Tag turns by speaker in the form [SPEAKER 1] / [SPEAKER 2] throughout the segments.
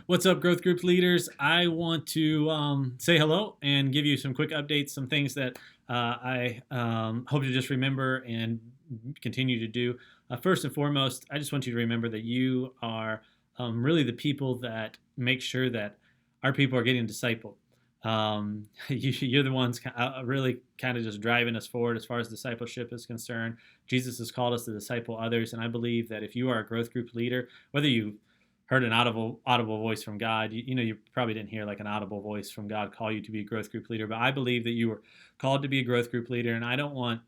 [SPEAKER 1] What's up, growth group leaders? I want to say hello and give you some quick updates, some things that I hope to just remember and continue to do. First and foremost, I just want you to remember that you are really the people that make sure that our people are getting discipled. You're the ones really kind of just driving us forward as far as discipleship is concerned. Jesus has called us to disciple others, and I believe that if you are a growth group leader, whether you heard an audible voice from God. You probably didn't hear like an audible voice from God call you to be a growth group leader, but I believe that you were called to be a growth group leader, and I don't want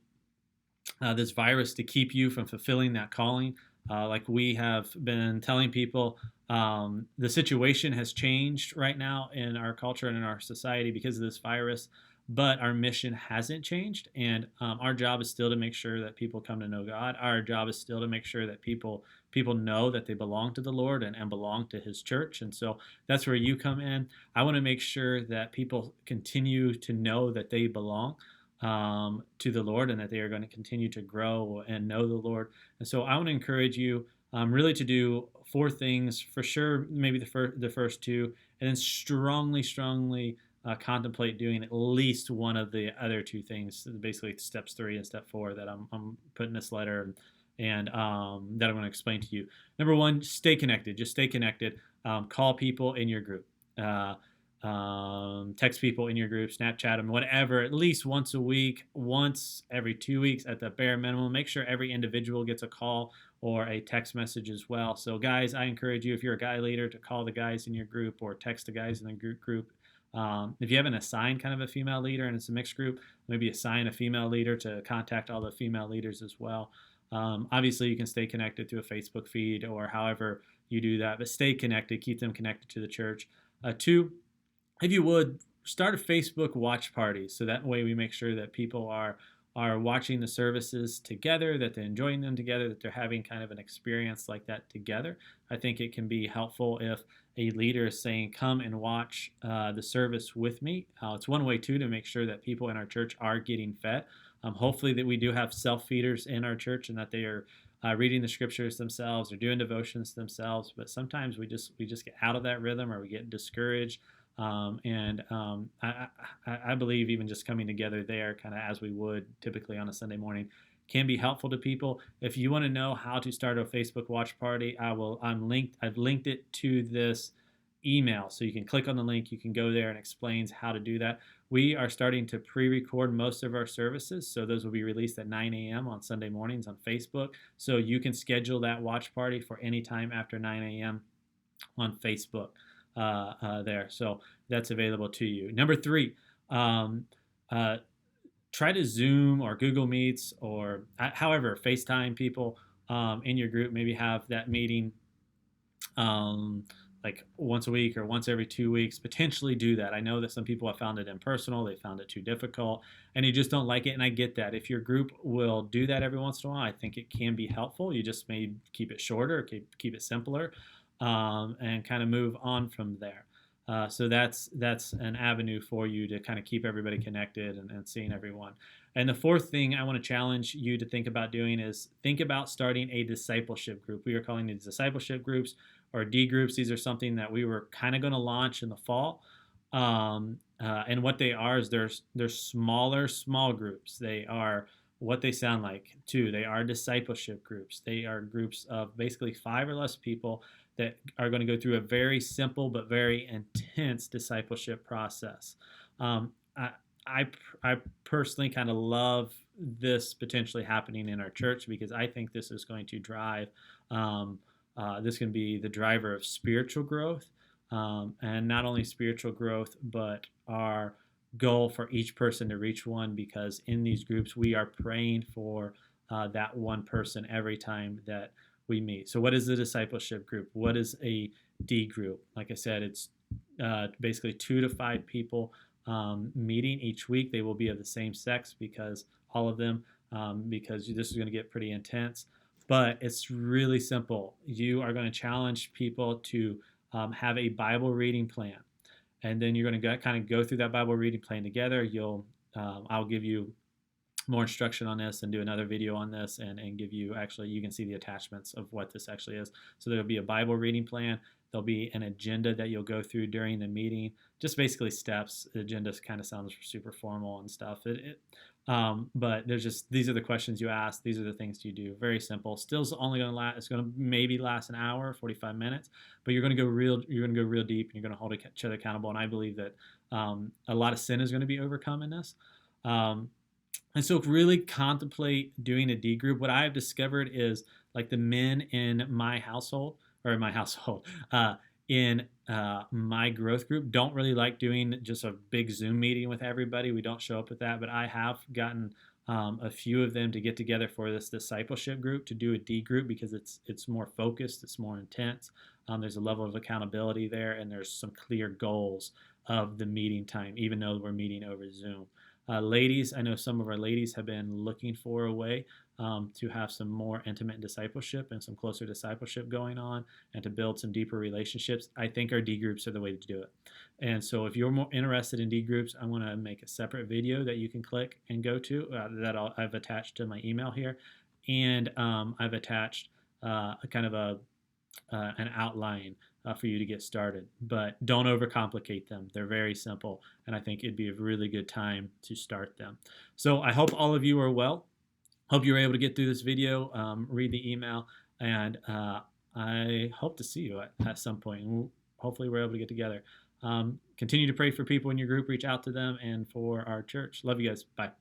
[SPEAKER 1] this virus to keep you from fulfilling that calling. Like we have been telling people, the situation has changed right now in our culture and in our society because of this virus, but our mission hasn't changed. And our job is still to make sure that people come to know God. Our job is still to make sure that people know that they belong to the Lord and belong to His church. And so that's where you come in. I want to make sure that people continue to know that they belong to the Lord and that they are going to continue to grow and know the Lord. And so I want to encourage you really to do four things for sure, maybe the first two, and then strongly contemplate doing at least one of the other two things, basically steps 3 and step 4 that I'm putting this letter and that I'm going to explain to you. Number one, stay connected. Just stay connected. Call people in your group. Text people in your group, Snapchat them, whatever, at least once a week, once every 2 weeks at the bare minimum. Make sure every individual gets a call or a text message as well. So guys, I encourage you, if you're a guy leader, to call the guys in your group or text the guys in the group. If you haven't assigned kind of a female leader and it's a mixed group, maybe assign a female leader to contact all the female leaders as well. Obviously, you can stay connected through a Facebook feed or however you do that, but stay connected, keep them connected to the church. 2, if you would, start a Facebook watch party. So that way we make sure that people are watching the services together, that they're enjoying them together, that they're having kind of an experience like that together. I think it can be helpful if a leader is saying, come and watch the service with me. It's one way, too, to make sure that people in our church are getting fed. Hopefully that we do have self-feeders in our church and that they are reading the scriptures themselves or doing devotions themselves. But sometimes we just get out of that rhythm or we get discouraged. I believe even just coming together there kind of as we would typically on a Sunday morning can be helpful to people. If you want to know how to start a Facebook watch party, I've linked it to this email. So you can click on the link, you can go there and explains how to do that. We are starting to pre-record most of our services. So those will be released at 9 a.m. on Sunday mornings on Facebook. So you can schedule that watch party for any time after 9 a.m. on Facebook. There. So that's available to you. Number 3, try to Zoom or Google Meets or however, FaceTime people in your group. Maybe have that meeting like once a week or once every 2 weeks. Potentially do that. I know that some people have found it impersonal. They found it too difficult and you just don't like it. And I get that. If your group will do that every once in a while, I think it can be helpful. You just may keep it shorter, keep it simpler. And kind of move on from there. So that's an avenue for you to kind of keep everybody connected and seeing everyone. And the fourth thing I want to challenge you to think about doing is think about starting a discipleship group. We are calling these discipleship groups or D groups. These are something that we were kind of going to launch in the fall. And what they are is they're smaller, small groups. They are what they sound like too. They are discipleship groups. They are groups of basically 5 or less people that are going to go through a very simple but very intense discipleship process. I personally kind of love this potentially happening in our church because I think this is going to drive, this can be the driver of spiritual growth, and not only spiritual growth, but our goal for each person to reach one, because in these groups we are praying for that one person every time that we meet. So what is a discipleship group? What is a D group? Like I said, it's basically 2 to 5 people meeting each week. They will be of the same sex because all of them, because this is going to get pretty intense. But it's really simple. You are going to challenge people to have a Bible reading plan. And then you're going to kind of go through that Bible reading plan together. I'll give you more instruction on this and do another video on this and give you, actually, you can see the attachments of what this actually is. So there'll be a Bible reading plan. There'll be an agenda that you'll go through during the meeting, just basically steps. The agenda kind of sounds super formal and stuff. But there's just, these are the questions you ask. These are the things you do. Very simple. Still's only going to last. It's going to maybe last an hour, 45 minutes. But you're going to go real. You're going to go real deep, and you're going to hold each other accountable. And I believe that a lot of sin is going to be overcome in this. And so really contemplate doing a D group. What I have discovered is like the men in my household, in my growth group don't really like doing just a big Zoom meeting with everybody. We don't show up with that, but I have gotten a few of them to get together for this discipleship group to do a D group because it's more focused, it's more intense. There's a level of accountability there, and there's some clear goals of the meeting time, even though we're meeting over Zoom. Ladies, I know some of our ladies have been looking for a way to have some more intimate discipleship and some closer discipleship going on and to build some deeper relationships. I think our D groups are the way to do it. And so if you're more interested in D groups, I want to make a separate video that you can click and go to that I've attached to my email here. And I've attached a kind of an outline for you to get started. But don't overcomplicate them. They're very simple, and I think it'd be a really good time to start them. So I hope all of you are well. Hope you were able to get through this video, read the email, and I hope to see you at some point. Hopefully we're able to get together. Continue to pray for people in your group, reach out to them, and for our church. Love you guys. Bye.